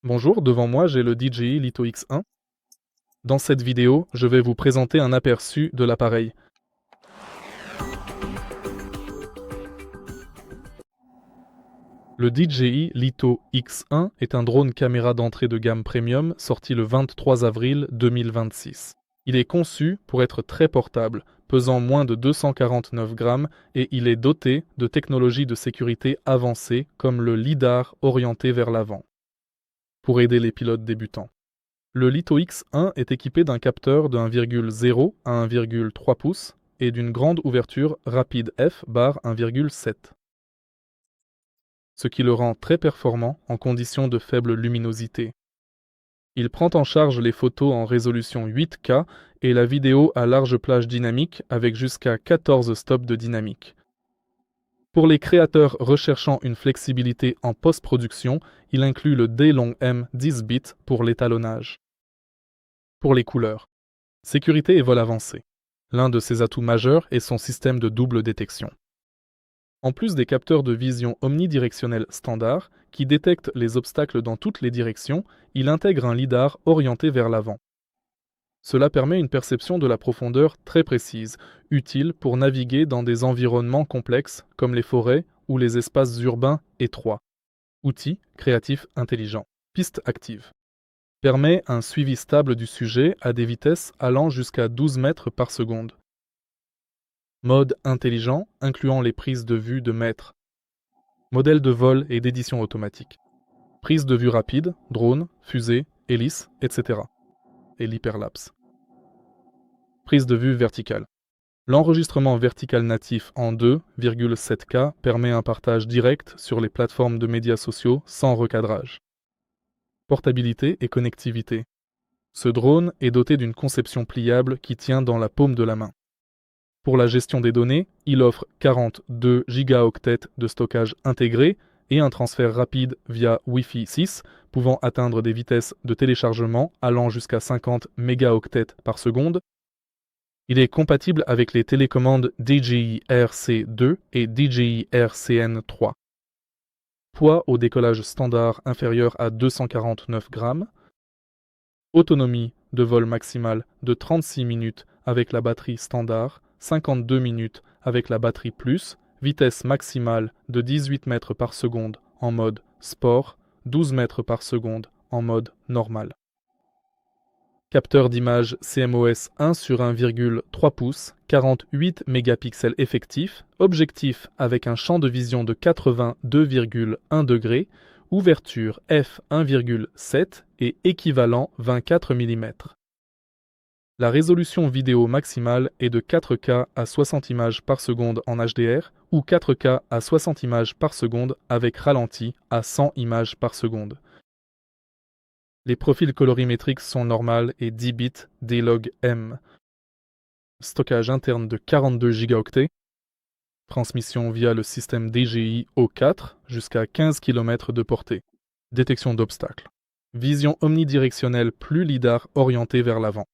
Bonjour, devant moi j'ai le DJI Litho X1. Dans cette vidéo, je vais vous présenter un aperçu de l'appareil. Le DJI Litho X1 est un drone caméra d'entrée de gamme premium sorti le 23 avril 2026. Il est conçu pour être très portable, pesant moins de 249 grammes et il est doté de technologies de sécurité avancées comme le LiDAR orienté vers l'avant, pour aider les pilotes débutants. Le Litho X1 est équipé d'un capteur de 1,0 à 1,3 pouces et d'une grande ouverture rapide f/1,7, ce qui le rend très performant en conditions de faible luminosité. Il prend en charge les photos en résolution 8K et la vidéo à large plage dynamique avec jusqu'à 14 stops de dynamique. Pour les créateurs recherchant une flexibilité en post-production, il inclut le D-Long-M 10 bits pour l'étalonnage. Pour les couleurs, sécurité et vol avancé. L'un de ses atouts majeurs est son système de double détection. En plus des capteurs de vision omnidirectionnelle standard, qui détectent les obstacles dans toutes les directions, il intègre un lidar orienté vers l'avant. Cela permet une perception de la profondeur très précise, utile pour naviguer dans des environnements complexes comme les forêts ou les espaces urbains étroits. Outil créatif intelligent. Piste active. Permet un suivi stable du sujet à des vitesses allant jusqu'à 12 mètres par seconde. Mode intelligent, incluant les prises de vue de mètres. Modèle de vol et d'édition automatique. Prise de vue rapide, drone, fusée, hélice, etc. Et l'hyperlapse. Prise de vue verticale. L'enregistrement vertical natif en 2,7K permet un partage direct sur les plateformes de médias sociaux sans recadrage. Portabilité et connectivité. Ce drone est doté d'une conception pliable qui tient dans la paume de la main. Pour la gestion des données, il offre 42 gigaoctets de stockage intégré et un transfert rapide via Wi-Fi 6, pouvant atteindre des vitesses de téléchargement allant jusqu'à 50 mégaoctets par seconde. Il est compatible avec les télécommandes DJI RC2 et DJI RCN3. Poids au décollage standard inférieur à 249 grammes. Autonomie de vol maximale de 36 minutes avec la batterie standard, 52 minutes avec la batterie plus, vitesse maximale de 18 mètres par seconde en mode sport, 12 mètres par seconde en mode normal. Capteur d'image CMOS 1 sur 1,3 pouces, 48 mégapixels effectifs, objectif avec un champ de vision de 82,1 degrés, ouverture f1,7 et équivalent 24 mm. La résolution vidéo maximale est de 4K à 60 images par seconde en HDR ou 4K à 60 images par seconde avec ralenti à 100 images par seconde. Les profils colorimétriques sont normales et 10 bits D-Log-M. Stockage interne de 42 gigaoctets. Transmission via le système DJI O4 jusqu'à 15 km de portée. Détection d'obstacles. Vision omnidirectionnelle plus lidar orientée vers l'avant.